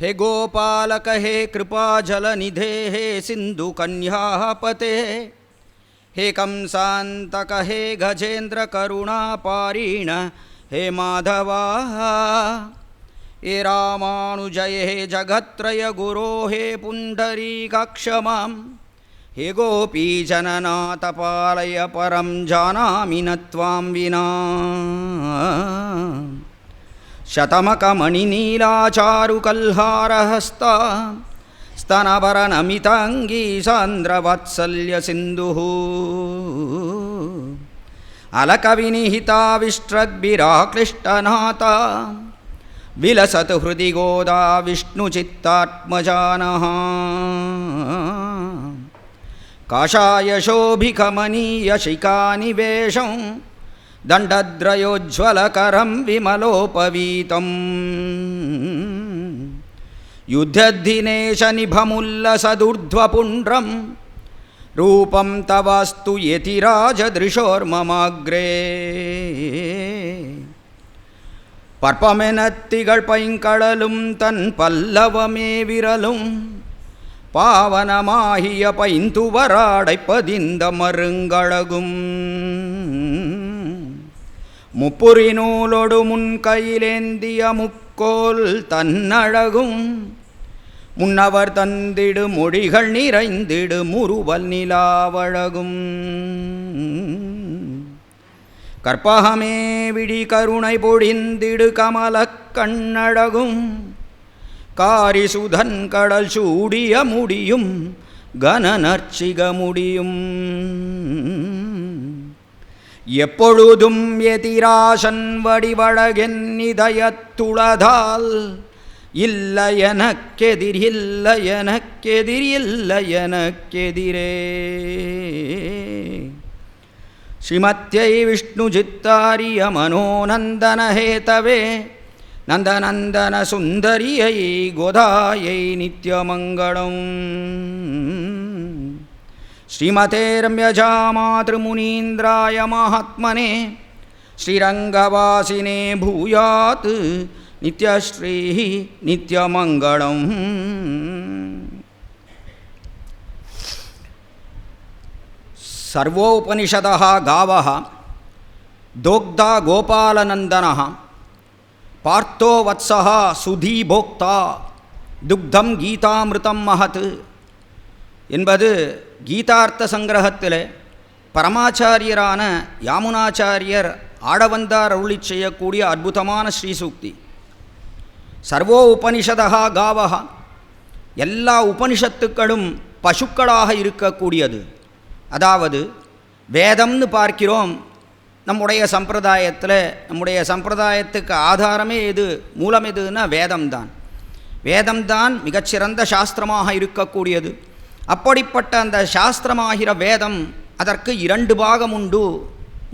हे गोपालक हे कृपाजलनिधे हे सिन्धुकन्यापते हे कंसान्तक हे गजेन्द्रकरुणापारीण हे माधवा हे रामानुजय हे जगत्त्रयगुरो हे पुण्डरीकाक्षमां हे गोपीजननाथ पालय परं जानामि न त्वां विना शतमकमणिनीलाचारुकल्हारहस्ता स्तनभरनमिताङ्गी सान्द्रवत्सल्यसिन्धुः अलकविनिहिताविष्ट्रग्भिराक्लिष्टनाथा विलसतु हृदि गोदा विष्णुचित्तात्मजानः काषायशोभिकमनीयशिखानिवेशं दण्डद्रयोज्ज्वलकरं विमलोपवीतं युद्धद्धिनेशनिभमुल्लसदूर्ध्वपुण्ड्रं रूपं तवास्तु यतिराजदृशोर्ममाग्रे பற்பமெனத்திகள் பைங்கடலும் தன் பல்லவமே விரலும் பாவனமாகிய பைந்துவராடைப்பதிந்த மருங்கழகும் முப்புரி நூலொடு முன்கையிலேந்திய முக்கோல் தன்னழகும் முன்னவர் தந்திடு மொழிகள் நிறைந்திடு முறுவல் நிலாவழகும் கற்பகமே விழி கருணை பொழிந்திடு கமலக் கண்ணழகும் காரிசுதன் கடல் சூடிய முடியும் கனநர்ச்சிக முடியும் எப்பொழுதும் எதிராசன் வடிவழகென் இதயத்துளதால் இல்லை எனக்கெதிர் இல்லை எனக்கெதிர் இல்லை எனக்கெதிரே श्रीमत्यै विष्णुचित्तार्य मनोनन्दन हेतवे नन्दनन्दन सुन्दर्यै गोदायै नित्यमङ्गलम् श्रीमते रम्यजामातृमुनीन्द्राय महात्मने श्रीरङ्गवासिने भूयात् नित्यश्रीः नित्यमङ्गलम् सर्वोपनिषदः गावः दोग्धा गोपालनन्दनः पार्थो वत्सः सुधीभोक्ता दुग्धं गीतामृतं महत् என்பது கீதார்த்த சங்கிரகத்திலே பரமாச்சாரியரான யாமுனாச்சாரியர் ஆடவந்தார் அருளி செய்யக்கூடிய அற்புதமான ஸ்ரீசூக்தி. சர்வோ உபனிஷதா காவஹ, எல்லா உபனிஷத்துக்களும் பசுக்களாக இருக்கக்கூடியது. அதாவது வேதம்னு பார்க்கிறோம். நம்முடைய சம்பிரதாயத்துக்கு ஆதாரமே எது, மூலம் எதுன்னா வேதம்தான். வேதம்தான் மிகச்சிறந்த சாஸ்திரமாக இருக்கக்கூடியது. அப்படிப்பட்ட அந்த சாஸ்திரமாகிற வேதம் அதற்கு 2 பாகம் உண்டு.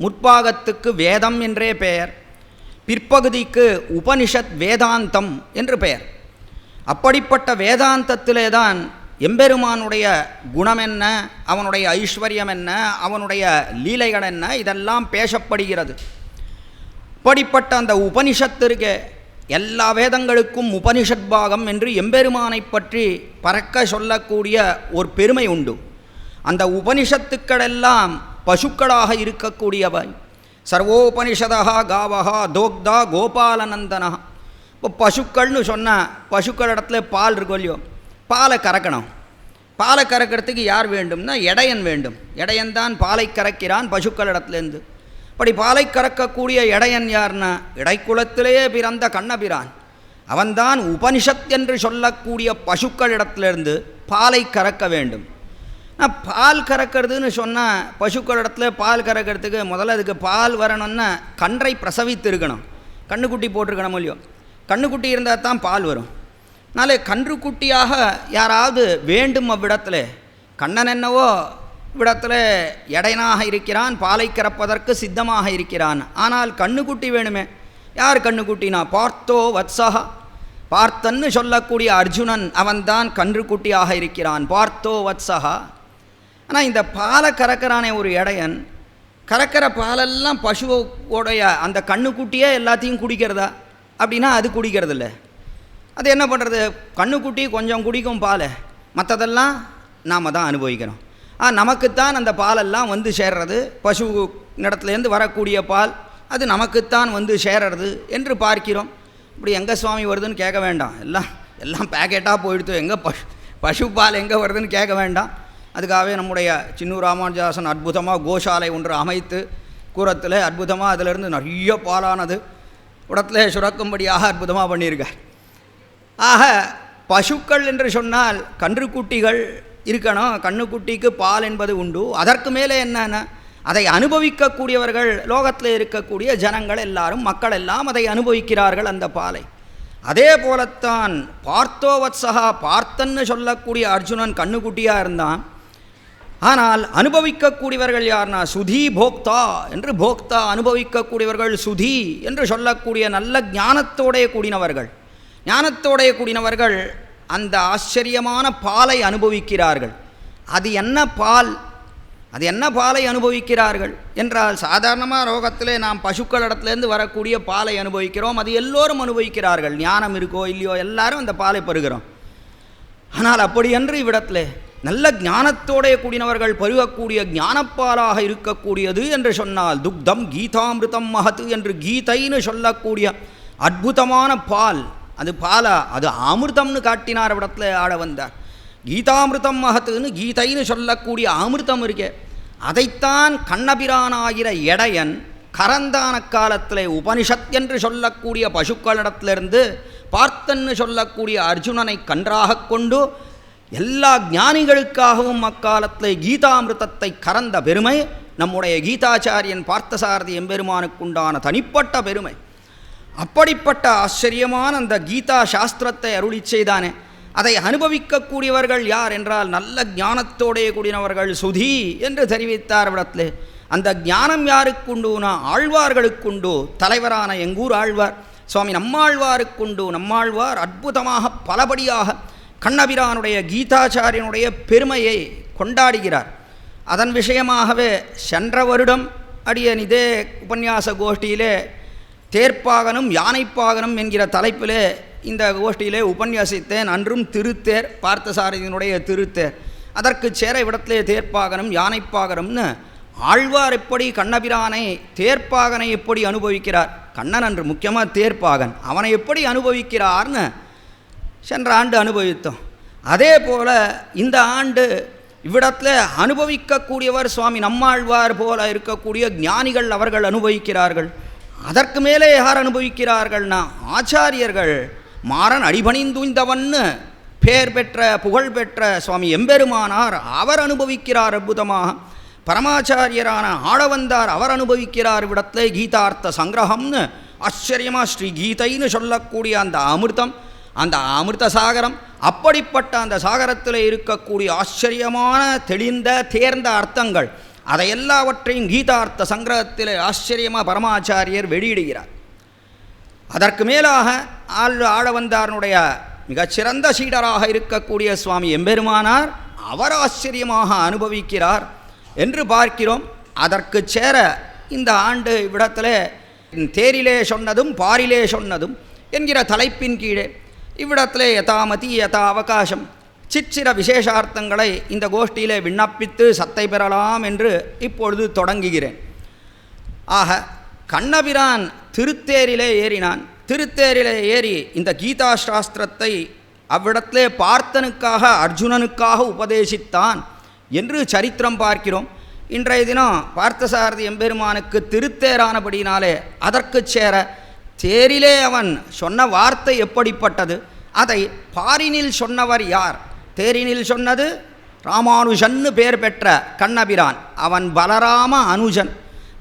முற்பாகத்துக்கு வேதம் என்றே பெயர், பிற்பகுதிக்கு உபனிஷத் வேதாந்தம் என்று பெயர். அப்படிப்பட்ட வேதாந்தத்திலே தான் எம்பெருமானுடைய குணம் என்ன, அவனுடைய ஐஸ்வர்யம் என்ன, அவனுடைய லீலைகள் என்ன, இதெல்லாம் பேசப்படுகிறது. அப்படிப்பட்ட அந்த உபனிஷத்திற்கு எல்லா வேதங்களுக்கும் உபனிஷத் பாகம் என்று எம்பெருமானை பற்றி பறக்க சொல்லக்கூடிய ஒரு பெருமை உண்டு. அந்த உபனிஷத்துக்களெல்லாம் பசுக்களாக இருக்கக்கூடியவை. சர்வோபனிஷதா காவஹா தோக்தா கோபாலநந்தனா. இப்போ பசுக்கள்னு சொன்னால் பசுக்கள் இடத்துல பால் இருக்கும் இல்லையோ, பாலை கறக்கணும். பாலை கறக்கிறதுக்கு யார் வேண்டும்னா இடையன் வேண்டும். இடையன் தான் பாலை கறக்கிறான் பசுக்கள் இடத்துலேருந்து. அப்படி பாலை கறக்கக்கூடிய இடையன் யார்னா இடைக்குலத்திலேயே பிறந்த கண்ணபிரான். அவன்தான் உபனிஷத் என்று சொல்லக்கூடிய பசுக்கள் இடத்துலேருந்து பாலை கறக்க வேண்டும். பால் கறக்கிறதுன்னு சொன்னால் பசுக்கள் இடத்துல பால் கறக்கிறதுக்கு முதல்ல அதுக்கு பால் வரணும்னா கன்றை பிரசவித்து இருக்கணும், கண்ணுக்குட்டி போட்டிருக்கணும் இல்லையோ. கண்ணுக்குட்டி இருந்தால் தான் பால் வரும். அதனாலே கன்றுக்குட்டியாக யாராவது வேண்டும் அவ்விடத்தில். கண்ணன் என்னவோ இவ்விடத்தில் எடையனாக இருக்கிறான், பாலை கறப்பதற்கு சித்தமாக இருக்கிறான். ஆனால் கண்ணுக்குட்டி வேணுமே. யார் கண்ணுக்குட்டினா பார்த்தோ வத்சஹா, பார்த்தன்னு சொல்லக்கூடிய அர்ஜுனன் அவன்தான் கன்றுக்குட்டியாக இருக்கிறான், பார்த்தோ வத்சஹா. ஆனால் இந்த பாலை கறக்கிறானே ஒரு இடையன், கறக்கிற பாலெல்லாம் பசுவோடைய அந்த கண்ணுக்குட்டியே எல்லாத்தையும் குடிக்கிறதா அப்படின்னா அது குடிக்கிறதில்ல. அது என்ன பண்ணுறது, கண்ணுக்குட்டி கொஞ்சம் குடிக்கும் பால், மற்றதெல்லாம் நாம் தான் அனுபவிக்கிறோம். நமக்குத்தான் அந்த பாலெல்லாம் வந்து சேர்றது, பசு இடத்துலேருந்து வரக்கூடிய பால் அது நமக்குத்தான் வந்து சேர்றது என்று பார்க்கிறோம். இப்படி எங்கே சுவாமி வருதுன்னு கேட்க வேண்டாம், எல்லாம் பேக்கெட்டாக போயிடுத்து, எங்கே பசு பால் எங்கே வருதுன்னு கேட்க வேண்டாம். அதுக்காகவே நம்முடைய சின்னூர் ராமானுஜாசன் அற்புதமாக கோஷாலை ஒன்று அமைத்து கூரத்தில் அற்புதமாக அதிலிருந்து நிறைய பாலானது உடத்துல சுரக்கும்படியாக அற்புதமாக பண்ணியிருக்கார். ஆக பசுக்கள் என்று சொன்னால் கன்றுக்குட்டிகள் இருக்கணும், கண்ணுக்குட்டிக்கு பால் என்பது உண்டு. அதற்கு மேலே என்னென்ன, அதை அனுபவிக்கக்கூடியவர்கள் லோகத்தில் இருக்கக்கூடிய ஜனங்கள் எல்லாரும், மக்கள் எல்லாம் அதை அனுபவிக்கிறார்கள் அந்த பாலை. அதே போலத்தான் பார்த்தோவத்சகா, பார்த்தன்னு சொல்லக்கூடிய அர்ஜுனன் கண்ணுக்குட்டியாக இருந்தான். ஆனால் அனுபவிக்கக்கூடியவர்கள் யார்னா சுதி போக்தா என்று, போக்தா அனுபவிக்கக்கூடியவர்கள் சுதி என்று சொல்லக்கூடிய நல்ல ஞானத்தோடைய கூடினவர்கள். ஞானத்தோடைய கூடினவர்கள் அந்த ஆச்சரியமான பாலை அனுபவிக்கிறார்கள். அது என்ன பால், அது என்ன பாலை அனுபவிக்கிறார்கள் என்றால், சாதாரணமாக ரோகத்திலே நாம் பசுக்கள் இடத்துலேருந்து வரக்கூடிய பாலை அனுபவிக்கிறோம், அது எல்லோரும் அனுபவிக்கிறார்கள், ஞானம் இருக்கோ இல்லையோ எல்லாரும் அந்த பாலை பருகிறோம். ஆனால் அப்படி என்று இவ்விடத்திலே நல்ல ஞானத்தோடைய கூடினவர்கள் பருகக்கூடிய ஞானப்பாலாக இருக்கக்கூடியது என்று சொன்னால் துக்தம் கீதாமிருதம் மகத்து என்று கீதைன்னு சொல்லக்கூடிய அற்புதமான பால். அது பாலா, அது அமிர்தம்னு காட்டினார் இடத்துல ஆட வந்தார். கீதாமிருதம் மகத்துன்னு கீதைன்னு சொல்லக்கூடிய அமிர்தம் இருக்கே, அதைத்தான் கண்ணபிரானாகிற எடையன் கரந்தான காலத்தில் உபனிஷத் என்று சொல்லக்கூடிய பசுக்களிடத்திலிருந்து பார்த்தன்னு சொல்லக்கூடிய அர்ஜுனனை கன்றாக கொண்டு எல்லா ஞானிகளுக்காகவும் அக்காலத்தில் கீதாமிருதத்தை கறந்த பெருமை நம்முடைய கீதாச்சாரியன் பார்த்தசாரதி எம்பெருமானுக்குண்டான தனிப்பட்ட பெருமை. அப்படிப்பட்ட ஆச்சரியமான அந்த கீதா சாஸ்திரத்தை அருளி செய்தானே, அதை அனுபவிக்கக்கூடியவர்கள் யார் என்றால் நல்ல ஞானத்தோடைய கூடினவர்கள் சுதி என்று தெரிவித்தார் விடத்தில். அந்த ஞானம் யாருக்குண்டுனா ஆழ்வார்களுக்குண்டு. தலைவரான எங்கூர் ஆழ்வார் சுவாமி நம்மாழ்வாருக்குண்டு. நம்மாழ்வார் அற்புதமாக பலபடியாக கண்ணபிரானுடைய கீதாச்சாரியனுடைய பெருமையை கொண்டாடுகிறார். அதன் விஷயமாகவே சென்ற வருடம் அடியன் இதே உபன்யாச கோஷ்டியிலே தேர்ப்பாகனும் யானைப்பாகனும் என்கிற தலைப்பிலே இந்த கோஷ்டியிலே உபன்யாசித்தேன். அன்றும் திருத்தேர், பார்த்தசாரதியினுடைய திருத்தேர். அதற்கு சேர விடத்திலே தேர்ப்பாகனும் யானைப்பாகனும்னு ஆழ்வார் எப்படி கண்ணபிரானை தேர்ப்பாகனை எப்படி அனுபவிக்கிறார், கண்ணன் அன்று முக்கியமாக தேர்ப்பாகன் அவனை எப்படி அனுபவிக்கிறார்னு சென்ற ஆண்டு அனுபவித்தோம். அதே போல் இந்த ஆண்டு இவ்விடத்தில் அனுபவிக்கக்கூடியவர் சுவாமி நம்மாழ்வார் போல இருக்கக்கூடிய ஞானிகள் அவர்கள் அனுபவிக்கிறார்கள். அதற்கு மேலே யார் அனுபவிக்கிறார்கள்னா ஆச்சாரியர்கள். மாறன் அடிபணிந்துய்ந்தவன்னு பேர் பெற்ற புகழ் பெற்ற சுவாமி எம்பெருமானார் அவர் அனுபவிக்கிறார் அற்புதமாக. பரமாச்சாரியரான ஆளவந்தார் அவர் அனுபவிக்கிறார் இவ்விடத்தில் கீதார்த்த சங்கிரகம்னு ஆச்சரியமாக ஸ்ரீ கீதைன்னு சொல்லக்கூடிய அந்த அமிர்தம், அந்த அமிர்த சாகரம். அப்படிப்பட்ட அந்த சாகரத்தில் இருக்கக்கூடிய ஆச்சரியமான தெளிந்த தேர்ந்த அர்த்தங்கள் அதை எல்லாவற்றையும் கீதார்த்த சங்கிரகத்தில் ஆச்சரியமாக பரமாச்சாரியர் வெளியிடுகிறார். அதற்கு மேலாக ஆளவந்தாரனுடைய மிகச்சிறந்த சீடராக இருக்கக்கூடிய சுவாமி எம்பெருமானார் அவர் ஆச்சரியமாக அனுபவிக்கிறார் என்று பார்க்கிறோம். அதற்கு சேர இந்த ஆண்டு இவ்விடத்தில் தேரிலே சொன்னதும் பாரிலே சொன்னதும் என்கிற தலைப்பின் கீழே இவ்விடத்தில் யதாமதி யதா அவகாசம் சிற்சிற விசேஷார்த்தங்களை இந்த கோஷ்டியிலே விண்ணப்பித்து சத்தை பெறலாம் என்று இப்பொழுது தொடங்குகிறேன். ஆக கண்ணபிரான் திருத்தேரிலே ஏறினான். திருத்தேரிலே ஏறி இந்த கீதா சாஸ்திரத்தை அவ்விடத்திலே பார்த்தனுக்காக அர்ஜுனனுக்காக உபதேசித்தான் என்று சரித்திரம் பார்க்கிறோம். இன்றைய தினம் பார்த்தசாரதி எம்பெருமானுக்கு திருத்தேரானபடினாலே அதற்கு சேர தேரிலே அவன் சொன்ன வார்த்தை எப்படிப்பட்டது, அதை பாரினில் சொன்னவர் யார், தேரினில் சொன்னது ராமானுஜன்னு பேர் பெற்ற கண்ணபிரான். அவன் பலராம அனுஜன்,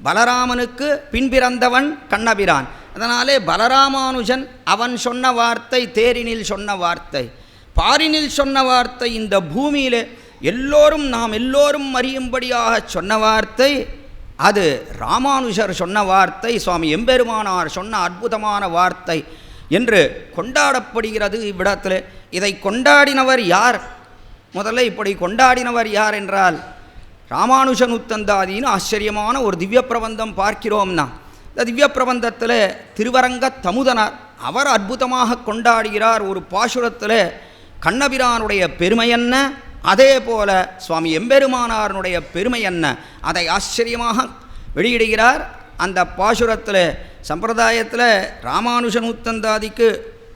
பலராமனுக்கு பின்பிறந்தவன் கண்ணபிரான். அதனாலே பலராமானுஜன் அவன் சொன்ன வார்த்தை தேரினில் சொன்ன வார்த்தை. பாரினில் சொன்ன வார்த்தை இந்த பூமியிலே எல்லோரும் நாம் எல்லோரும் அறியும்படியாக சொன்ன வார்த்தை அது ராமானுஜர் சொன்ன வார்த்தை, சுவாமி எம்பெருமானார் சொன்ன அற்புதமான வார்த்தை என்று கொண்டாடப்படுகிறது இவ்விடத்தில். இதை கொண்டாடினவர் யார், முதல்ல இப்படி கொண்டாடினவர் யார் என்றால் ராமானுஜன் உத்தந்தாதின்னு ஆச்சரியமான ஒரு திவ்ய பிரபந்தம் பார்க்கிறோம்னா, இந்த திவ்ய பிரபந்தத்தில் திருவரங்க தமுதனார் அவர் அற்புதமாக கொண்டாடுகிறார். ஒரு பாசுரத்தில் கண்ணபிரானுடைய பெருமை என்ன, அதே போல சுவாமி எம்பெருமானாருடைய பெருமை என்ன, அதை ஆச்சரியமாக வெளியிடுகிறார். அந்த பாசுரத்தில் சம்பிரதாயத்தில் ராமானுஷ நூத்தந்தாதிக்கு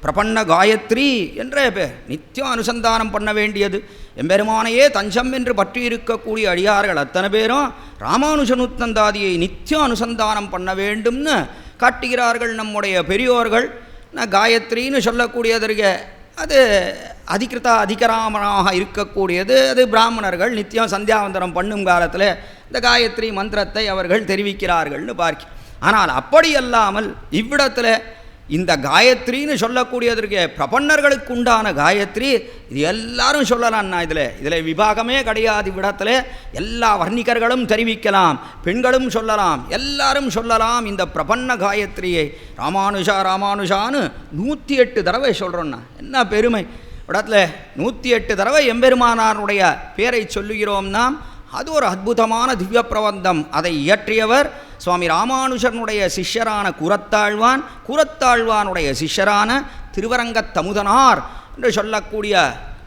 பிரபன்ன காயத்ரி என்றே பேர். நித்தியம் அனுசந்தானம் பண்ண வேண்டியது. எம்பெருமானையே தஞ்சம் என்று பற்றி இருக்கக்கூடிய அடியார்கள் அத்தனை பேரும் ராமானுஷ நூத்தந்தாதியை நித்தியம் அனுசந்தானம் பண்ண வேண்டும்னு காட்டுகிறார்கள் நம்முடைய பெரியோர்கள். காயத்ரின்னு சொல்லக்கூடியதற்கு அது அதிகராமனாக இருக்கக்கூடியது. அது பிராமணர்கள் நித்தியம் சந்தியாவந்தனம் பண்ணும் காலத்தில் இந்த காயத்ரி மந்திரத்தை அவர்கள் தெரிவிக்கிறார்கள்னு பார்க்க. ஆனால் அப்படியல்லாமல் இவ்விடத்தில் இந்த காயத்ரின்னு சொல்லக்கூடியதற்கு பிரபன்னர்களுக்கு உண்டான காயத்ரி இது எல்லாரும் சொல்லலாம்னா இதில் விபாகமே கிடையாது. இவ்விடத்தில் எல்லா வர்ணிகர்களும் தெரிவிக்கலாம், பெண்களும் சொல்லலாம், எல்லாரும் சொல்லலாம். இந்த பிரபன்ன காயத்ரியை ராமானுஷா ராமானுஷான்னு 108 தடவை சொல்கிறோன்னா என்ன பெருமை. இடத்துல 108 தடவை எம்பெருமானாருடைய பேரை சொல்லுகிறோம் நாம். அது ஒரு அற்புதமான திவ்ய பிரபந்தம். அதை இயற்றியவர் சுவாமி ராமானுஜனுடைய சிஷ்யரான கூரத்தாழ்வான், கூரத்தாழ்வானுடைய சிஷ்யரான திருவரங்கத்தமுதனார் என்று சொல்லக்கூடிய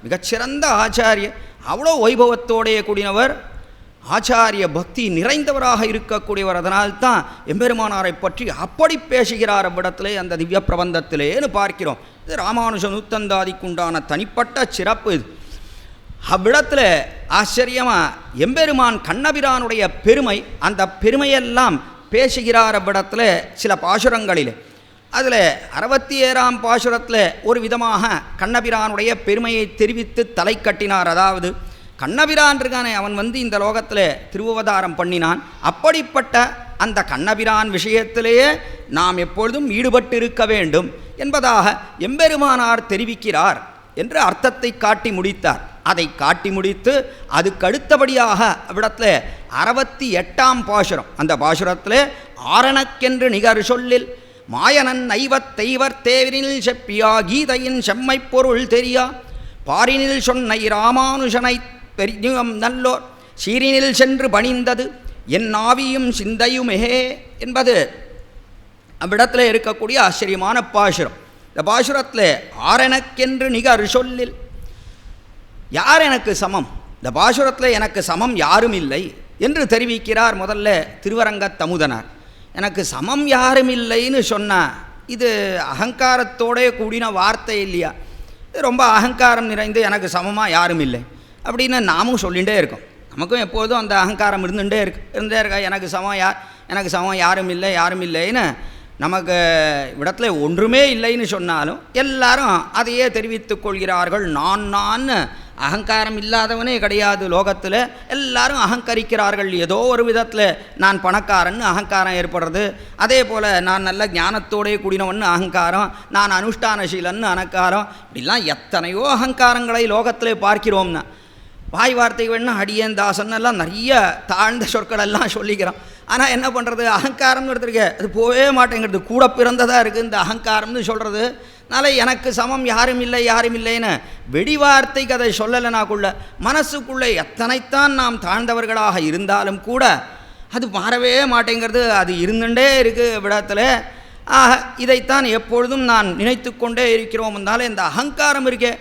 மிகச்சிறந்த ஆச்சாரியர். அவ்வளோ வைபவத்தோடைய கூடினவர், ஆச்சாரிய பக்தி நிறைந்தவராக இருக்கக்கூடியவர். அதனால்தான் எம்பெருமானாரை பற்றி அப்படி பேசுகிறார் அவ்விடத்திலே அந்த திவ்ய பிரபந்தத்திலேன்னு பார்க்கிறோம். இது ராமானுஜ நூத்தந்தாதிக்குண்டான தனிப்பட்ட சிறப்பு. இது அவ்விடத்தில் ஆச்சரியமாக எம்பெருமான் கண்ணபிரானுடைய பெருமை, அந்த பெருமையெல்லாம் பேசுகிறார் அவ்விடத்தில் சில பாசுரங்களில். அதில் 67ஆம் பாசுரத்தில் ஒரு விதமாக கண்ணபிரானுடைய பெருமையை தெரிவித்து தலை கட்டினார். அதாவது கண்ணபிரான் இருக்கானே, அவன் இந்த லோகத்தில் திருவவதாரம் பண்ணினான். அப்படிப்பட்ட அந்த கண்ணபிரான் விஷயத்திலேயே நாம் எப்பொழுதும் ஈடுபட்டு இருக்க வேண்டும் என்பதாக எம்பெருமானார் தெரிவிக்கிறார் என்று அர்த்தத்தை காட்டி முடித்தார். அதை காட்டி முடித்து அதுக்கு அடுத்தபடியாக அவ்விடத்தில் 68ஆம் பாசுரம், அந்த பாசுரத்தில் ஆரணக்கென்று நிகர் சொல்லில் மாயனன் ஐவத் தெய்வர் தேவரினில் செப்பியா கீதையின் செம்மை பொருள் தெரியா பாரினில் சொன்னை ராமானுஷனை பெரியும் நல்லோர் சீரினில் சென்று பணிந்தது என் ஆவியும் சிந்தையுமே என்பது அவ்விடத்தில் இருக்கக்கூடிய ஆச்சரியமான பாசுரம். இந்த பாசுரத்தில் ஆரணக்கென்று நிகர் சொல்லில் யார் எனக்கு சமம், இந்த பாசுரத்தில் எனக்கு சமம் யாரும் இல்லை என்று தெரிவிக்கிறார். முதல்ல திருவரங்கத்தமுதனார். எனக்கு சமம் யாரும் இல்லைன்னு சொன்னால் இது அகங்காரத்தோடே கூடின வார்த்தை இல்லையா? இது ரொம்ப அகங்காரம் நிறைந்து எனக்கு சமமாக யாரும் இல்லை அப்படின்னு நாமும் சொல்லிகிட்டே இருக்கோம். நமக்கும் எப்போதும் அந்த அகங்காரம் இருந்துகிட்டே இருக்கா. எனக்கு சமம் யாரும் இல்லை யாரும் இல்லைன்னு நமக்கு இடத்துல ஒன்றுமே இல்லைன்னு சொன்னாலும் எல்லாரும் அதையே தெரிவித்து கொள்கிறார்கள். நான் அகங்காரம் இல்லாதவனே கிடையாது லோகத்தில். எல்லாரும் அகங்கரிக்கிறார்கள். ஏதோ ஒரு விதத்தில் நான் பணக்காரன்னு அகங்காரம் ஏற்படுறது. அதே போல் நான் நல்ல ஞானத்தோடே கூடினவன்னு அகங்காரம், நான் அனுஷ்டானசீலன்னு அகங்காரம், இப்படிலாம் எத்தனையோ அகங்காரங்களை லோகத்தில் பார்க்கிறோம்னா. வாய் வார்த்தை வேணுன்னா அடியேன் தாசன் எல்லாம் நிறைய தாழ்ந்த சொற்களெல்லாம் சொல்லிக்கிறோம். ஆனால் என்ன பண்ணுறது, அகங்காரம்ங்கிறதுக்கு அது போகவே மாட்டேங்கிறது. கூட பிறந்ததாக இருக்குது இந்த அகங்காரம்னு சொல்கிறது. அதனால் எனக்கு சமம் யாரும் இல்லை யாரும் இல்லைன்னு வெடிவார்த்தைக்கு அதை சொல்லலைனாக்குள்ள மனசுக்குள்ளே எத்தனைத்தான் நாம் தாழ்ந்தவர்களாக இருந்தாலும் கூட அது மாறவே மாட்டேங்கிறது. அது இருந்துட்டே இருக்குது விடத்தில். இதைத்தான் எப்பொழுதும் நான் நினைத்து கொண்டே இருக்கிறோம். இருந்தாலும் இந்த அகங்காரம் இருக்கே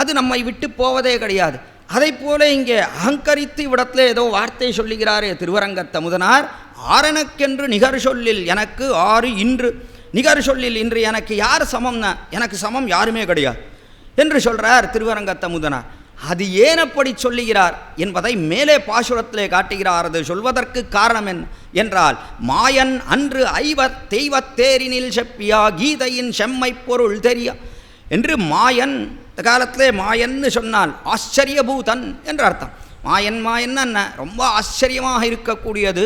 அது நம்மை விட்டு போவதே கிடையாது. அதை போல இங்கே அகங்கரித்து இவ்விடத்தில் ஏதோ வார்த்தை சொல்லுகிறாரே திருவரங்கத்தமுதனார். ஆரணக்கென்று நிகர் சொல்லில் எனக்கு ஆறு இன்று, நிகர் சொல்லில் இன்று எனக்கு யார் சமம்னா எனக்கு சமம் யாருமே கிடையாது என்று சொல்கிறார் திருவரங்கத்தமுதனார். அது ஏன் அப்படி சொல்லுகிறார் என்பதை மேலே பாசுரத்திலே காட்டுகிறார். அது சொல்வதற்கு காரணம் என்ன என்றால், மாயன் அன்று ஐவத் தெய்வத்தேரினில் செப்பியா கீதையின் செம்மை பொருள் தெரியா என்று. மாயன் இந்த காலத்திலே மாயன்னு சொன்னால் ஆச்சரியபூதன் என்று அர்த்தம். மாயன் என்ன, ரொம்ப ஆச்சரியமாக இருக்கக்கூடியது.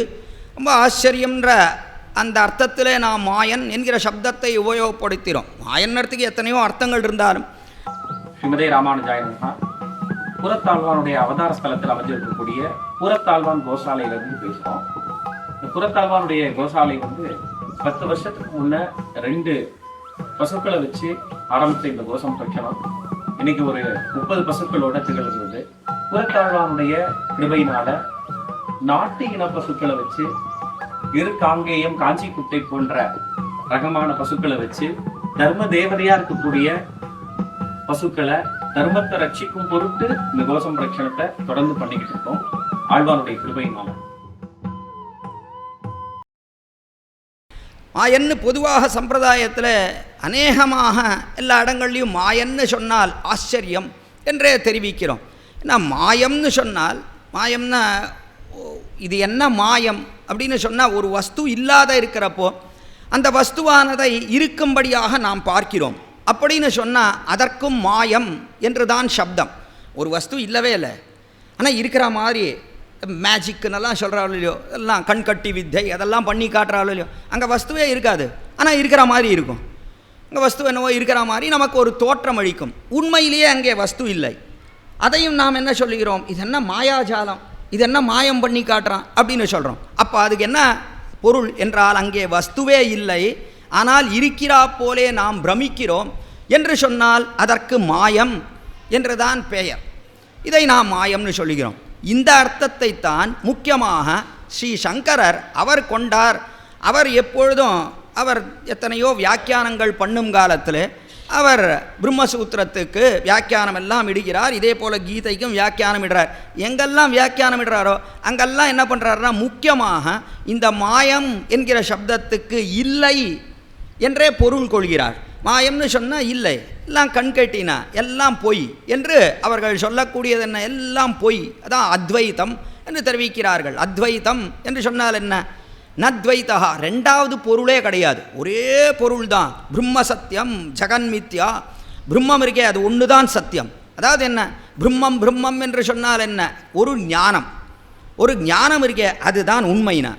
ரொம்ப ஆச்சரியம்ன்ற அந்த அர்த்தத்திலே நாம் மாயன் என்கிற சப்தத்தை உபயோகப்படுத்தினோம். மாயன்னத்துக்கு எத்தனையோ அர்த்தங்கள் இருந்தாலும் ஸ்ரீமதே ராமானுஜாய நமஹ. புறத்தாழ்வானுடைய அவதார ஸ்தலத்தில் அமைஞ்சிருக்கக்கூடிய புறத்தாழ்வான் கோசாலையிலிருந்து பேசுகிறோம். இந்த புறத்தாழ்வானுடைய கோசாலை 10 வருஷத்துக்கு முன்ன 2 பசுக்களை வச்சு ஆரம்பித்த இந்த கோஷம் பிரச்சனம் இன்னைக்கு ஒரு 30 பசுக்களோட திகழ்கிறது. புறத்தாழ்வானுடைய கிருபையினால நாட்டு இன பசுக்களை வச்சு காங்கேயம் காஞ்சி குட்டை போன்ற ரகமான பசுக்களை வச்சு தர்ம தேவதையா இருக்கக்கூடிய பசுக்களை தர்மத்தை ரட்சிக்கும் பொருட்டு இந்த கோசம்ரட்சணத்தை தொடர்ந்து பண்ணிக்கிட்டு இருக்கோம் ஆழ்வாருடைய கிருபையினால. மாயன்னு பொதுவாக சம்பிரதாயத்தில் அநேகமாக எல்லா இடங்கள்லையும் மாயன்னு சொன்னால் ஆச்சரியம் என்றே தெரிவிக்கிறோம். ஏன்னா மாயம்னு சொன்னால், மாயம்னா இது என்ன மாயம் அப்படின்னு சொன்னால், ஒரு வஸ்து இல்லாத இருக்கிறப்போ அந்த வஸ்துவானதை இருக்கும்படியாக நாம் பார்க்கிறோம் அப்படின்னு சொன்னால் அதற்கும் மாயம் என்று தான் சப்தம். ஒரு வஸ்து இல்லவே இல்லை, ஆனால் இருக்கிற மாதிரி மேஜிக்குன்னெல்லாம் சொல்கிறாளோ இல்லையோ, எல்லாம் கண்கட்டி வித்தை அதெல்லாம் பண்ணி காட்டுறாளோ இல்லையோ, அங்கே வஸ்துவே இருக்காது, ஆனால் இருக்கிற மாதிரி இருக்கும். அங்கே வஸ்து என்னவோ இருக்கிற மாதிரி நமக்கு ஒரு தோற்றம் அளிக்கும். உண்மையிலேயே அங்கே வஸ்து இல்லை. அதையும் நாம் என்ன சொல்லுகிறோம், இது என்ன மாயாஜாலம், இது என்ன மாயம் பண்ணி காட்டுறான் அப்படின்னு சொல்கிறோம். அப்போ அதுக்கு என்ன பொருள் என்றால், அங்கே வஸ்துவே இல்லை, ஆனால் இருக்கிறா போலே நாம் பிரமிக்கிறோம் என்று சொன்னால் அதற்கு மாயம் என்றுதான் பெயர். இதை நாம் மாயம்னு சொல்லுகிறோம். இந்த அர்த்தத்தை தான் முக்கியமாக ஸ்ரீ சங்கரர் அவர் கொண்டார். அவர் எப்பொழுதும் அவர் எத்தனையோ வியாக்கியானங்கள் பண்ணும் காலத்தில் அவர் பிரம்மசூத்திரத்துக்கு வியாக்கியானம் எல்லாம் இடுகிறார். இதே போல் கீதைக்கும் வியாக்கியானம் இடுறார். எங்கெல்லாம் வியாக்கியானம் இடுறாரோ அங்கெல்லாம் என்ன பண்ணுறாருன்னா, முக்கியமாக இந்த மாயம் என்கிற சப்தத்துக்கு இல்லை என்றே பொருள் கொள்கிறார். மாயம்னு சொன்னால் இல்லை, எல்லாம் கண்கட்டினா எல்லாம் பொய் என்று அவர்கள் சொல்லக்கூடியது என்ன, எல்லாம் பொய், அதான் அத்வைத்தம் என்று தெரிவிக்கிறார்கள். அத்வைத்தம் என்று சொன்னால் என்ன, நத்வைத்தா, ரெண்டாவது பொருளே கிடையாது, ஒரே பொருள் தான். பிரம்ம சத்தியம் ஜெகன்மித்யா, பிரம்மம் இருக்கே அது ஒன்று தான் சத்தியம். அதாவது என்ன, பிரம்மம் பிரம்மம் என்று சொன்னால் என்ன, ஒரு ஞானம், ஒரு ஞானம் இருக்கே அதுதான் உண்மைனா.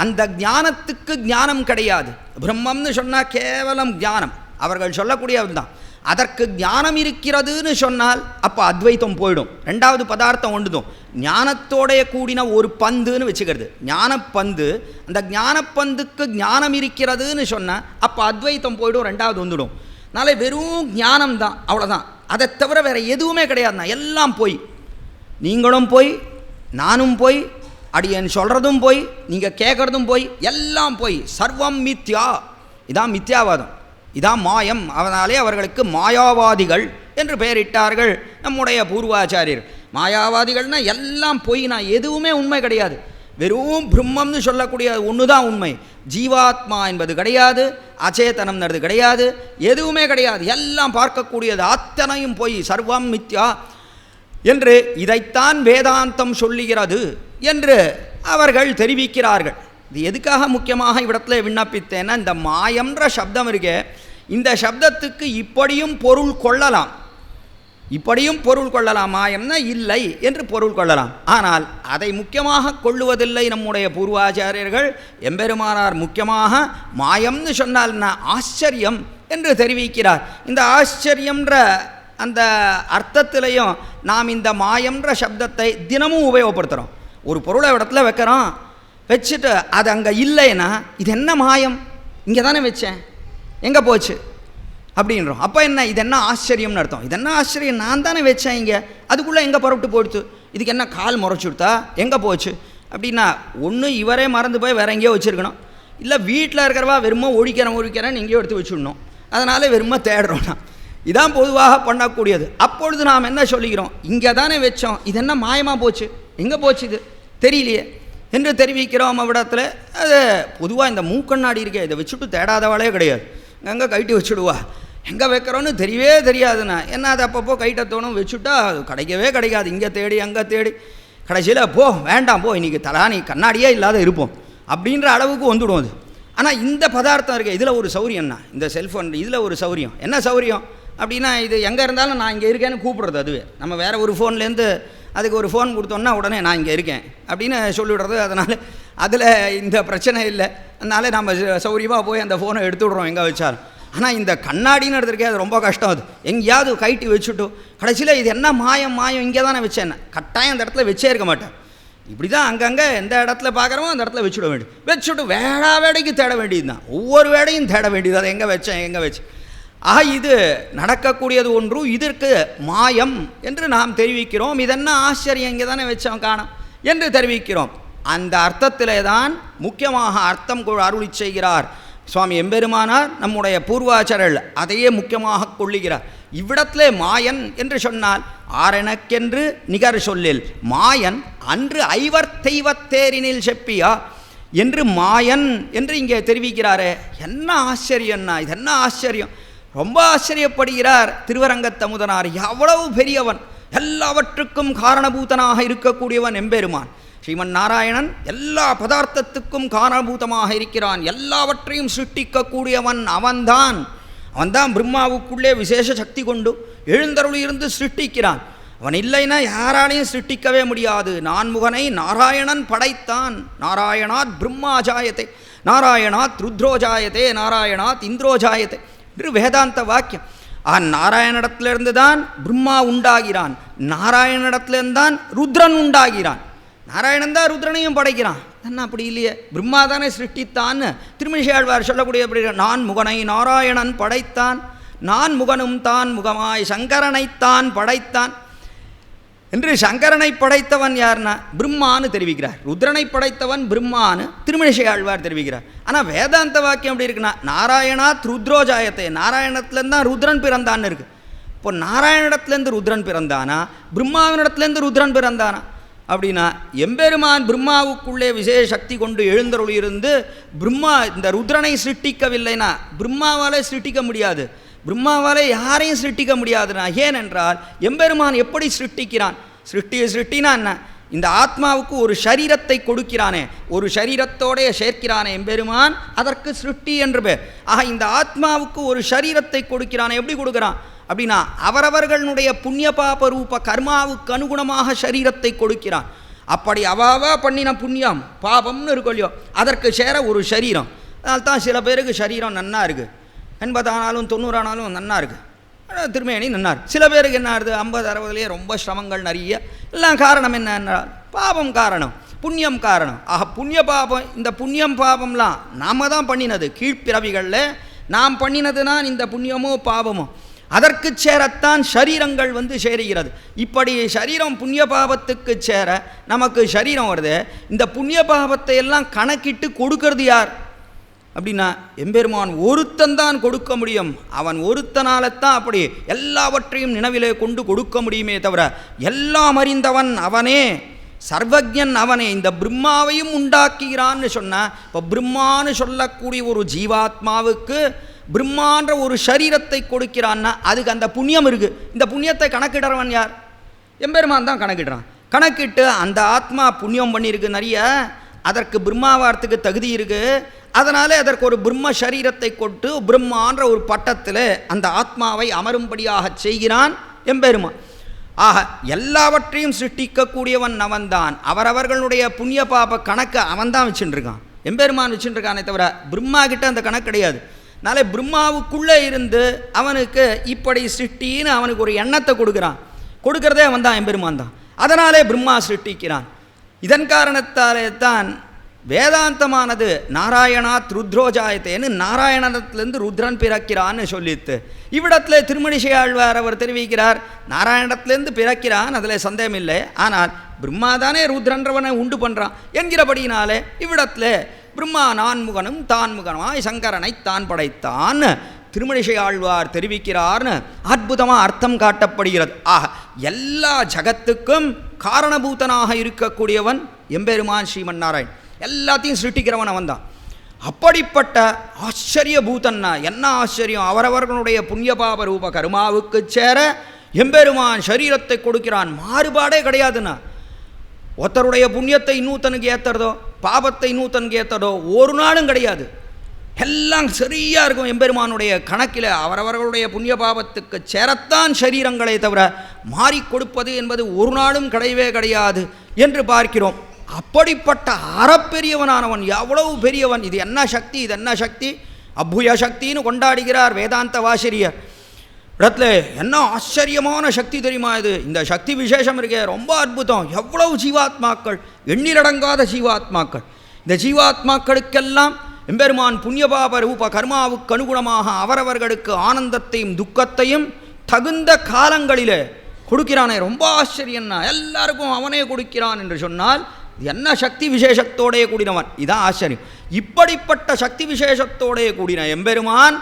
அந்த ஞானத்துக்கு ஞானம் கிடையாது. பிரம்மம்னு சொன்னால் கேவலம் ஞானம், அவர்கள் சொல்லக்கூடியது தான். அதற்கு ஞானம் இருக்கிறதுன்னு சொன்னால் அப்போ அத்வைத்தம் போயிடும். ரெண்டாவது பதார்த்தம் ஒன்றுதும் ஞானத்தோடைய கூடின ஒரு பந்துன்னு வச்சுக்கிறது, ஞானப்பந்து. அந்த ஞானப்பந்துக்கு ஞானம் இருக்கிறதுன்னு சொன்னால் அப்போ அத்வைத்தம் போயிடும், ரெண்டாவது வந்துடும். அதனால் வெறும் ஞானம் தான், அவ்வளோதான். அதை தவிர வேறு எதுவுமே கிடையாதுண்ணா, எல்லாம் போய். நீங்களும் போய், நானும் போய், அடியன் சொல்கிறதும் போய், நீங்கள் கேட்குறதும் போய், எல்லாம் போய். சர்வம் மித்யா, இதான் மித்யாவாதம், இதான் மாயம். அதனாலே அவர்களுக்கு மாயாவாதிகள் என்று பெயரிட்டார்கள் நம்முடைய பூர்வாச்சாரியர். மாயாவாதிகள்னால் எல்லாம் பொய்னா, எதுவுமே உண்மை கிடையாது. வெறும் பிரம்மம்னு சொல்லக்கூடிய ஒன்று தான் உண்மை. ஜீவாத்மா என்பது கிடையாது, அச்சேதனம்ன்றது கிடையாது, எதுவுமே கிடையாது. எல்லாம் பார்க்கக்கூடியது அத்தனையும் பொய், சர்வம் மித்யா என்று இதைத்தான் வேதாந்தம் சொல்லுகிறது என்று அவர்கள் தெரிவிக்கிறார்கள். இது எதுக்காக முக்கியமாக இவ்விடத்தில் விண்ணப்பித்தேன்னா, இந்த மாயம்ன்ற சப்தம் இருக்கே, இந்த சப்தத்துக்கு இப்படியும் பொருள் கொள்ளலாம், இப்படியும் பொருள் கொள்ளலாம். மாயம்னா இல்லை என்று பொருள் கொள்ளலாம். ஆனால் அதை முக்கியமாக கொள்ளுவதில்லை நம்முடைய பூர்வாச்சாரியர்கள். எம்பெருமானார் முக்கியமாக மாயம்னு சொன்னால்னா ஆச்சரியம் என்று தெரிவிக்கிறார். இந்த ஆச்சரியம்ன்ற அந்த அர்த்தத்திலையும் நாம் இந்த மாயம்ன்ற சப்தத்தை தினமும் உபயோகப்படுத்துகிறோம். ஒரு பொருளை இடத்துல வைக்கிறோம், வச்சுட்டு அது அங்கே இல்லைன்னா இது என்ன மாயம், இங்கே தானே வச்சேன், எங்கே போச்சு அப்படின்றோம். அப்போ என்ன, இது என்ன ஆச்சரியம்னு அர்த்தம். இது என்ன ஆச்சரியம், நான் தானே வச்சேன் இங்கே, அதுக்குள்ளே எங்கே புறப்பட்டு போயிடுத்து, இதுக்கு என்ன கால் முறைச்சி கொடுத்தா, எங்கே போச்சு அப்படின்னா, ஒன்று இவரே மறந்து போய் வேற எங்கேயோ வச்சுருக்கணும், இல்லை வீட்டில் இருக்கிறவா வெறுமோ ஒழிக்கிறேன்னு எங்கேயோ எடுத்து வச்சுடணும், அதனால் வெறுமோ தேடுறோம்னா. இதான் பொதுவாக பண்ணக்கூடியது. அப்பொழுது நாம் என்ன சொல்லிக்கிறோம், இங்கே தானே வச்சோம், இது என்ன மாயமாக போச்சு, எங்கே போச்சு இது தெரியலையே என்று தெரிவிக்கிறோம் அவ்விடத்தில். அது பொதுவாக இந்த மூக்கண்ணாடி இருக்கே, இதை வச்சுட்டு தேடாதவாளே கிடையாது. அங்கே கைட்டு வச்சுடுவா, எங்கே வைக்கிறோன்னு தெரியவே தெரியாதுண்ணா. என்ன அது அப்பப்போ கைட்ட தோணும், வச்சுட்டா அது கிடைக்கவே கிடைக்காது. இங்கே தேடி அங்கே தேடி கடைசியில் போ வேண்டாம் போ, இன்றைக்கி தலானி கண்ணாடியே இல்லாத இருப்போம் அப்படின்ற அளவுக்கு வந்துடும் அது. ஆனால் இந்த பதார்த்தம் இருக்குது, இதில் ஒரு சௌரியம்ண்ணா, இந்த செல்ஃபோன் இதில் ஒரு சௌரியம். என்ன சௌரியம் அப்படின்னா, இது எங்கே இருந்தாலும் நான் இங்கே இருக்கேன்னு கூப்பிடுறது. அதுவே நம்ம வேறு ஒரு ஃபோன்லேருந்து அதுக்கு ஒரு ஃபோன் கொடுத்தோன்னா உடனே நான் இங்கே இருக்கேன் அப்படின்னு சொல்லிவிடுறது. அதனால் அதில் இந்த பிரச்சனை இல்லை. அதனால நம்ம சௌரியமாக போய் அந்த ஃபோனை எடுத்து விட்றோம் எங்கே வச்சாலும். ஆனால் இந்த கண்ணாடின்னு எடுத்துருக்கே அது ரொம்ப கஷ்டம். அது எங்கேயாவது கைட்டி வச்சுட்டு கடைசியில் இது என்ன மாயம் மாயம் இங்கே தானே வச்சேன், கட்டாயம் அந்த இடத்துல வச்சே இருக்க மாட்டேன். இப்படி தான் அங்கங்கே எந்த இடத்துல பார்க்குறோமோ அந்த இடத்துல வச்சுட வேண்டியது, வச்சுட்டு வேடைக்கு தேட வேண்டியது தான், ஒவ்வொரு வேடையும் தேட வேண்டியது, அதை எங்கே வச்சேன் எங்கே வச்சேன். இது நடக்கக்கூடியது ஒன்று, இதற்கு மாயம் என்று நாம் தெரிவிக்கிறோம். இதென்ன ஆச்சரியம், இங்கே தானே வச்சோம் காணோம் என்று தெரிவிக்கிறோம். அந்த அர்த்தத்திலே தான் முக்கியமாக அர்த்தம் அருளி செய்கிறார் சுவாமி எம்பெருமானார் நம்முடைய பூர்வாச்சாரர்கள் அதையே முக்கியமாக கொள்ளுகிறார். இவ்விடத்திலே மாயன் என்று சொன்னால் ஆரெனக்கென்று நிகர் சொல்லில் மாயன் அன்று ஐவர் தெய்வத்தேரினில் செப்பியா என்று மாயன் என்று இங்கே தெரிவிக்கிறாரே. என்ன ஆச்சரியன்னா, இது என்ன ஆச்சரியம்! ரொம்ப ஆச்சரியப்படுகிறார் திருவரங்கத்தமுதனார். எவ்வளவு பெரியவன், எல்லாவற்றுக்கும் காரணபூதனாக இருக்கக்கூடியவன் எம்பெருமான் ஸ்ரீமன் நாராயணன். எல்லா பதார்த்தத்துக்கும் காரணபூதமாக இருக்கிறான், எல்லாவற்றையும் சிருஷ்டிக்கக்கூடியவன் அவன்தான். பிரம்மாவுக்குள்ளே விசேஷ சக்தி கொண்டு எழுந்தருளியிருந்து சிருஷ்டிக்கிறான். அவன் இல்லைன்னா யாராலையும் சிருஷ்டிக்கவே முடியாது. நான்முகனை நாராயணன் படைத்தான். நாராயணாத் பிரம்மா ஜாயத்தை, நாராயணாத் ருத்ரோ ஜாயத்தே, நாராயணாத் இந்திரோ ஜாயத்தை என்று வேதாந்த வாக்கியம். நாராயணிடத்திலிருந்து தான் பிரம்மா உண்டாகிறான், நாராயணிடத்திலிருந்து தான் ருத்ரன் உண்டாகிறான். நாராயணன் தான் ருத்ரனையும் படைக்கிறான். என்ன அப்படி இல்லையே, பிரம்மா தானே சிருஷ்டித்தான்னு திருமணிஷாழ்வார் சொல்லக்கூடியபடி நான் முகனை நாராயணன் படைத்தான், நான் முகனும் தான் முகமாய் சங்கரனைத்தான் படைத்தான் என்று சங்கரனை படைத்தவன் யார்னா பிரம்மான்னு தெரிவிக்கிறார். ருத்ரனை படைத்தவன் பிரம்மான்னு திருமணிஷாழ்வார் தெரிவிக்கிறார். ஆனால் வேதாந்த வாக்கியம் எப்படி இருக்குன்னா நாராயணாத் ருத்ரோஜாயத்தை, நாராயணத்துலேருந்து தான் ருத்ரன் பிறந்தான்னு இருக்குது. இப்போ நாராயணத்திலேருந்து ருத்ரன் பிறந்தானா, பிரம்மாவினிடத்துலேருந்து ருத்ரன் பிறந்தானா அப்படின்னா எம்பெருமான் பிரம்மாவுக்குள்ளே விசேஷ சக்தி கொண்டு எழுந்தருளியிருந்து பிரம்மா இந்த ருத்ரனை சிருஷ்டிக்கவில்லைனா பிரம்மாவாலே சிருஷ்டிக்க முடியாது, பிரம்மாவாலே யாரையும் சிருஷ்டிக்க முடியாதுன்னா. ஏனென்றால் எம்பெருமான் எப்படி சிருஷ்டிக்கிறான்? சிருஷ்டினா என்ன, இந்த ஆத்மாவுக்கு ஒரு சரீரத்தை கொடுக்கிறானே, ஒரு சரீரத்தோடைய சேர்க்கிறானே எம்பெருமான், அதற்கு சிருஷ்டி என்று பேர். ஆக இந்த ஆத்மாவுக்கு ஒரு சரீரத்தை கொடுக்கிறானே. எப்படி கொடுக்குறான் அப்படின்னா அவரவர்களுடைய புண்ணிய பாப ரூப கர்மாவுக்கு அனுகுணமாக சரீரத்தை கொடுக்கிறான். அப்படி அவாவா பண்ணின புண்ணியம் பாபம்னு இருக்கும் இல்லையோ, அதற்கு சேர ஒரு சரீரம். அதனால்தான் சில பேருக்கு சரீரம் நன்னா இருக்குது, 80 ஆனாலும் 90 ஆனாலும் நன்னா இருக்குது, திருமேனி நன்னா இருக்குது. சில பேருக்கு என்ன ஆகுது 50 60லேயே ரொம்ப சிரமங்கள் நிறைய. எல்லாம் காரணம் என்ன, பாபம் காரணம், புண்ணியம் காரணம். ஆக புண்ணிய பாபம், இந்த புண்ணியம் பாபம்லாம் நாம் தான் பண்ணினது. கீழ்ப்பிறவிகளில் நாம் பண்ணினது தான் இந்த புண்ணியமோ பாபமோ, அதற்கு சேரத்தான் சரீரங்கள் சேருகிறது. இப்படி சரீரம் புண்ணிய பாபத்துக்கு சேர நமக்கு சரீரம் வருது. இந்த புண்ணிய பாபத்தை எல்லாம் கணக்கிட்டு கொடுக்கறது யார் அப்படின்னா எம்பெருமான் ஒருத்தன்தான் கொடுக்க முடியும். அவன் ஒருத்தனால்தான் அப்படி எல்லாவற்றையும் நினைவிலே கொண்டு கொடுக்க முடியுமே தவிர எல்லாம் அறிந்தவன் அவனே, சர்வஜன் அவனே. இந்த பிரம்மாவையும் உண்டாக்குகிறான்னு சொன்ன, இப்போ பிரம்மான்னு சொல்லக்கூடிய ஒரு ஜீவாத்மாவுக்கு பிரம்மான்ற ஒரு சரீரத்தை கொடுக்கிறான்னா அதுக்கு அந்த புண்ணியம் இருக்குது. இந்த புண்ணியத்தை கணக்கிடுறவன் யார்? எம்பெருமான் தான் கணக்கிடுறான். கணக்கிட்டு அந்த ஆத்மா புண்ணியம் பண்ணியிருக்கு நிறைய, அதற்கு பிரம்மாவார்த்துக்கு தகுதி இருக்குது, அதனாலே அதற்கு ஒரு பிரம்ம சரீரத்தை கொண்டு பிரம்மான்ற ஒரு பட்டத்தில் அந்த ஆத்மாவை அமரும்படியாக செய்கிறான் எம்பெருமான். ஆக எல்லாவற்றையும் சிருஷ்டிக்கக்கூடியவன் அவன்தான். அவரவர்களுடைய புண்ணிய பாப கணக்கை அவன்தான் வச்சுட்டுருக்கான், எம்பெருமான் வச்சுட்டுருக்கானே தவிர பிரம்மா கிட்ட அந்த கணக்கு கிடையாது. அதனால பிரம்மாவுக்குள்ளே இருந்து அவனுக்கு இப்படி சிருஷ்டின்னு அவனுக்கு ஒரு எண்ணத்தை கொடுக்கறதே அவன் தான், எம்பெருமான் தான். அதனாலே பிரம்மா சிருஷ்டிக்கிறான். இதன் காரணத்தாலே தான் வேதாந்தமானது நாராயணாத் ருத்ரோஜாயத்தேன்னு நாராயணத்திலேருந்து ருத்ரன் பிறக்கிறான்னு சொல்லித்து. இவ்விடத்தில் திருமணிசையாழ்வார் அவர் தெரிவிக்கிறார், நாராயணத்திலேருந்து பிறக்கிறான், அதில் சந்தேகம் இல்லை, ஆனால் பிரம்மா தானே ருத்ரன்றவனை உண்டு பண்ணுறான் என்கிறபடினாலே இவ்விடத்தில் பிரம்மா நான்முகனும் தான்முகனுமாய் சங்கரனை தான் படைத்தான் திருமணிசை ஆழ்வார் தெரிவிக்கிறார்னு அற்புதமாக அர்த்தம் காட்டப்படுகிறது. ஆக எல்லா ஜகத்துக்கும் காரணபூதனாக இருக்கக்கூடியவன் எம்பெருமான் ஸ்ரீமன் நாராயண். எல்லாத்தையும் சிருஷ்டிக்கிறவன் அவன் தான். அப்படிப்பட்ட ஆச்சரிய பூதன்னா என்ன ஆச்சரியம், அவரவர்களுடைய புண்ணியபாப ரூப கர்மாவுக்கு சேர எம்பெருமான் சரீரத்தை கொடுக்கிறான். மாறுபாடே கிடையாதுன்னா, ஒருத்தருடைய புண்ணியத்தை இன்னூத்தனுக்கு ஏற்றுறதோ பாபத்தை இன்னூத்தனுக்கு ஏற்றுறதோ ஒரு நாளும் கிடையாது. எல்லாம் சரியாக இருக்கும் எம்பெருமானுடைய கணக்கில். அவரவர்களுடைய புண்ணிய பாவத்துக்கு சேரத்தான் சரீரங்களை தவிர மாறி கொடுப்பது என்பது ஒரு நாளும் கிடையவே கிடையாது என்று பார்க்கிறோம். அப்படிப்பட்ட அறப்பெரியவனானவன், எவ்வளவு பெரியவன்! இது என்ன சக்தி, இது என்ன சக்தி, அபுய சக்தின்னு கொண்டாடுகிறார் வேதாந்த வாசிரியர். இடத்துல என்ன ஆச்சரியமான சக்தி தெரியுமா இது? இந்த சக்தி விசேஷம் இருக்கே, ரொம்ப அற்புதம். எவ்வளவு ஜீவாத்மாக்கள், எண்ணிலடங்காத ஜீவாத்மாக்கள். இந்த ஜீவாத்மாக்களுக்கெல்லாம் எம்பெருமான் புண்ணியபாப ரூப கர்மாவுக்கு அனுகுணமாக அவரவர்களுக்கு ஆனந்தத்தையும் துக்கத்தையும் தகுந்த காலங்களிலே கொடுக்கிறானே. ரொம்ப ஆச்சரியன்னா, எல்லாருக்கும் அவனே கொடுக்கிறான் என்று சொன்னால் என்ன சக்தி விசேஷத்தோடே கூடினவன், இதான் ஆச்சரியம். இப்படிப்பட்ட சக்தி விசேஷத்தோடே கூடின எம்பெருமான்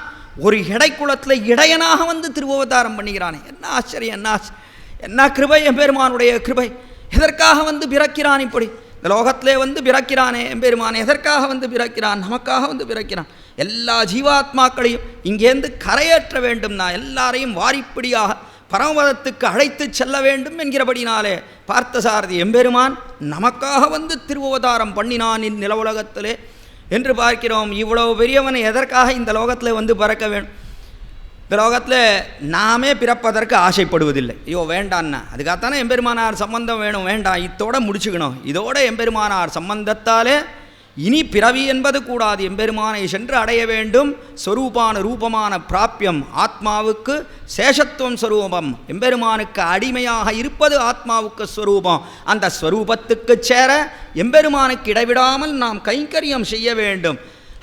ஒரு இடைக்குளத்தில் இடையனாக வந்து திருவவதாரம் பண்ணுகிறானே, என்ன ஆச்சரியம், என்ன கிருபை எம்பெருமானுடைய கிருபை. எதற்காக வந்து பிறக்கிறான், இப்படி இந்த லோகத்திலே வந்து பிறக்கிறானே எம்பெருமான், எதற்காக வந்து பிறக்கிறான், நமக்காக வந்து பிறக்கிறான். எல்லா ஜீவாத்மாக்களையும் இங்கேருந்து கரையேற்ற வேண்டும்னா, எல்லாரையும் வாரிப்படியாக பரமபதத்துக்கு அழைத்து செல்ல வேண்டும் என்கிறபடினாலே பார்த்தசாரதி எம்பெருமான் நமக்காக வந்து திருவவதாரம் பண்ணினான் இந்நில உலகத்திலே என்று பார்க்கிறோம். இவ்வளவு பெரியவனை எதற்காக இந்த லோகத்தில் வந்து பிறக்க வேண்டும்? இந்த லோகத்தில் நாமே பிறப்பதற்கு ஆசைப்படுவதில்லை. ஐயோ வேண்டான்னா, அதுக்காகத்தானே எம்பெருமானார் சம்பந்தம் வேணும், வேண்டாம் இதோட முடிச்சுக்கணும். இதோட எம்பெருமானார் சம்பந்தத்தாலே இனி பிறவி என்பது கூடாது, எம்பெருமானை சென்று அடைய வேண்டும். ஸ்வரூபான ரூபமான பிராப்பியம், ஆத்மாவுக்கு சேஷத்துவம் ஸ்வரூபம், எம்பெருமானுக்கு அடிமையாக இருப்பது ஆத்மாவுக்கு ஸ்வரூபம். அந்த ஸ்வரூபத்துக்கு சேர எம்பெருமானுக்கு இடைவிடாமல் நாம் கைங்கரியம் செய்ய வேண்டும்.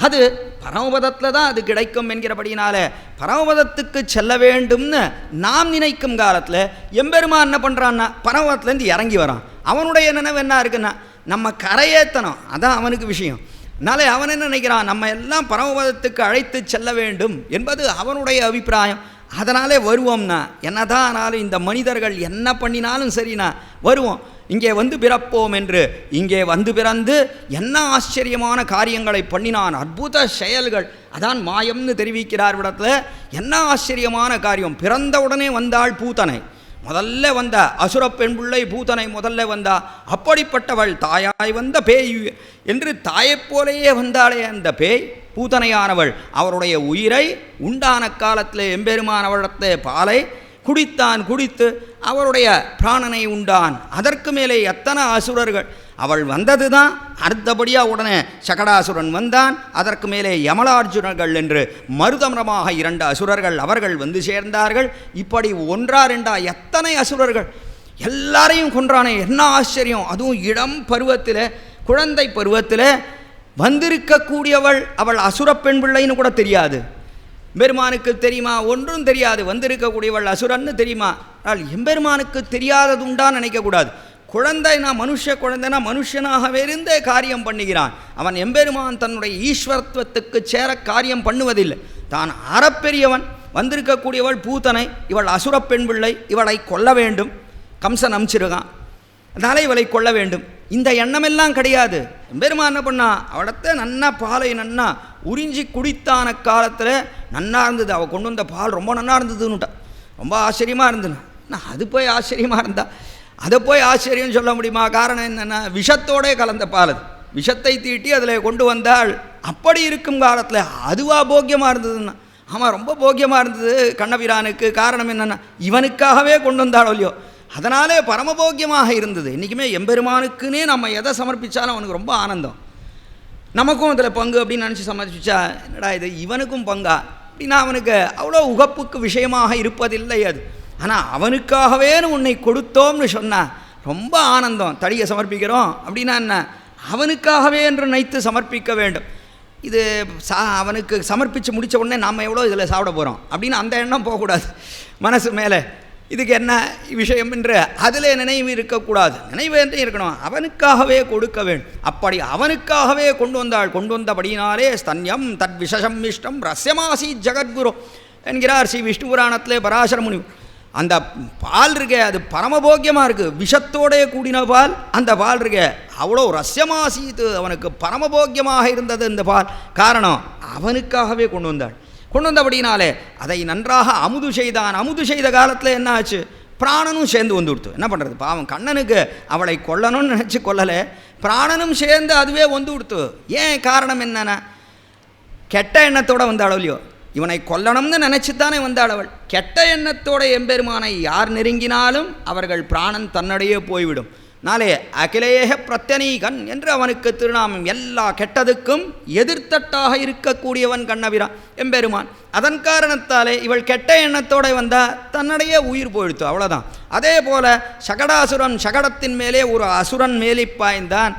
அது பரமபதத்தில் தான் அது கிடைக்கும் என்கிறபடினால பரமபதத்துக்கு செல்ல வேண்டும்னு நாம் நினைக்கும் காலத்தில் எம்பெருமான் என்ன பண்ணுறான்னா பரமபதத்துலேருந்து இறங்கி வரான். அவனுடைய நினைவு என்ன இருக்குன்னா நம்ம கரையேற்றணும், அதான் அவனுக்கு விஷயம். அதனாலே அவன் என்ன நினைக்கிறான், நம்ம எல்லாம் பரமபதத்துக்கு அழைத்து செல்ல வேண்டும் என்பது அவனுடைய அபிப்பிராயம். அதனாலே வருவோம்னா, என்னதான் ஆனாலும் இந்த மனிதர்கள் என்ன பண்ணினாலும் சரிண்ணா வருவோம், இங்கே வந்து பிறப்போம் என்று இங்கே வந்து பிறந்து என்ன ஆச்சரியமான காரியங்களை பண்ணினான், அற்புத செயல்கள். அதான் மாயம்னு தெரிவிக்கிறார் இடத்துல. என்ன ஆச்சரியமான காரியம். பிறந்த உடனே வந்தாள் பூத்தனை, முதல்ல வந்த அசுர பெண் பிள்ளை பூத்தனை முதல்ல வந்தா. அப்படிப்பட்டவள் தாயாய் வந்த பேய் என்று தாயைப் போலேயே வந்தாளே அந்த பேய் பூத்தனையானவள். அவருடைய உயிரை உண்டான காலத்தில் எம்பெருமானவளத்தை பாலை குடித்தான், குடித்து அவருடைய பிராணனை உண்டான். அதற்கு மேலே எத்தனை அசுரர்கள். அவள் வந்தது தான் அடுத்தபடியாக உடனே சகடாசுரன் வந்தான். அதற்கு மேலே யமலார்ஜுனர்கள் என்று மருதமரமாக 2 அசுரர்கள் அவர்கள் வந்து சேர்ந்தார்கள். இப்படி ஒன்றா ரெண்டா எத்தனை அசுரர்கள், எல்லாரையும் கொன்றானே, என்ன ஆச்சரியம். அதுவும் இளம் பருவத்தில், குழந்தை பருவத்தில் வந்திருக்கக்கூடியவள் அவள் அசுர பெண் பிள்ளைன்னு கூட தெரியாது. எம்பெருமானுக்கு தெரியுமா? ஒன்றும் தெரியாது. வந்திருக்கக்கூடியவள் அசுரன்னு தெரியுமா? எம்பெருமானுக்கு தெரியாதது உண்டான்னு நினைக்கக்கூடாது. குழந்தைனா மனுஷ குழந்தைனா மனுஷனாகவே இருந்தே காரியம் பண்ணுகிறான் அவன். எம்பெருமான் தன்னுடைய ஈஸ்வரத்துவத்துக்கு சேர காரியம் பண்ணுவதில்லை. தான் அறப்பெரியவன். வந்திருக்கக்கூடியவள் பூத்தனை, இவள் அசுர பெண் பிள்ளை, இவளை கொல்ல வேண்டும். கம்சன் அமிச்சிருக்கான், அதனால் இவளை கொல்ல வேண்டும். இந்த எண்ணமெல்லாம் கிடையாது. எம்பெருமான் என்ன பண்ணா, அவளத்தை நன்னா பாலை நன்னா உறிஞ்சி குடித்தான காலத்தில் நன்னா இருந்தது. அவள் கொண்டு வந்த பால் ரொம்ப நன்னா இருந்ததுன்னுட்டா. ரொம்ப ஆச்சரியமாக இருந்ததுண்ணா. நான் அது போய் ஆச்சரியமாக இருந்தா அதை போய் ஆச்சரியம் சொல்ல முடியுமா? காரணம் என்னென்னா விஷத்தோடே கலந்த பால். அது விஷத்தை தீட்டி அதில் கொண்டு வந்தாள். அப்படி இருக்கும் காலத்தில் அதுவா போக்கியமாக இருந்ததுன்னா, ஆமாம் ரொம்ப போக்கியமாக இருந்தது கண்ணபிரானுக்கு. காரணம் என்னென்னா இவனுக்காகவே கொண்டு வந்தாள் இல்லையோ, அதனாலே பரமபோக்கியமாக இருந்தது. இன்றைக்குமே எம்பெருமானுக்குன்னே நம்ம எதை சமர்ப்பித்தாலும் அவனுக்கு ரொம்ப ஆனந்தம். நமக்கும் அதில் பங்கு அப்படின்னு நினச்சி சமர்ப்பிச்சா என்னடா இது இவனுக்கும் பங்கா அப்படின்னா அவனுக்கு அவ்வளோ உகப்புக்கு விஷயமாக இருப்பதில்லை அது. ஆனால் அவனுக்காகவே உன்னை கொடுத்தோம்னு சொன்னால் ரொம்ப ஆனந்தம். தடியை சமர்ப்பிக்கிறோம் அப்படின்னா என்ன, அவனுக்காகவே என்று நினைத்து சமர்ப்பிக்க வேண்டும். இது அவனுக்கு சமர்ப்பித்து முடித்த உடனே நாம் எவ்வளோ இதில் சாப்பிட போகிறோம் அப்படின்னு அந்த எண்ணம் போகக்கூடாது மனசு மேலே. இதுக்கு என்ன விஷயம் என்று அதில் நினைவு இருக்கக்கூடாது. நினைவு என்று இருக்கணும், அவனுக்காகவே கொடுக்க வேண்டும். அப்படி அவனுக்காகவே கொண்டு வந்தாள். கொண்டு வந்தபடினாலே ஸ்தன்யம் தத் விஷசம் இஷ்டம் ரஸ்யமாசி ஜகத்குரு என்கிறார் ஸ்ரீ விஷ்ணு புராணத்திலே பராசர முனி. அந்த பால் இருக்கே அது பரமபோக்கியமாக இருக்குது. விஷத்தோடைய கூடின பால். அந்த பால் இருக்கே அவ்வளோ ரஸ்யமாசித்து, அவனுக்கு பரமபோக்கியமாக இருந்தது இந்த பால். காரணம் அவனுக்காகவே கொண்டு வந்தாள். கொண்டு வந்தபடினாலே அதை நன்றாக அமுது செய்தான். அமுது செய்த காலத்தில் என்ன ஆச்சு, பிராணனும் சேர்ந்து வந்து கொடுத்து. என்ன பண்ணுறது, பாவம் கண்ணனுக்கு அவளை கொல்லணும்னு நினச்சி கொல்லலை, பிராணனும் சேர்ந்து அதுவே வந்து கொடுத்து. ஏன் காரணம் என்னென்னா, கெட்ட எண்ணத்தோடு வந்தாளோ இல்லையோ, இவனை கொல்லணும்னு நினச்சித்தானே வந்தாள் அவள். கெட்ட எண்ணத்தோட எம்பெருமானை யார் நெருங்கினாலும் அவர்கள் பிராணன் தன்னிடையே போய்விடும். நாளே அகிலேக பிரத்யனீகன் என்று அவனுக்கு திருநாமம். எல்லா கெட்டதுக்கும் எதிர்த்தட்டாக இருக்கக்கூடியவன் கண்ணபிரான் எம்பெருமான். அதன் காரணத்தாலே இவள் கெட்ட எண்ணத்தோடு வந்தால் தன்னிடையே உயிர் போயிடுத்து, அவ்வளோதான். அதே போல் சகடாசுரன், சகடத்தின் மேலே ஒரு அசுரன் மேலி பாய்ந்தான்.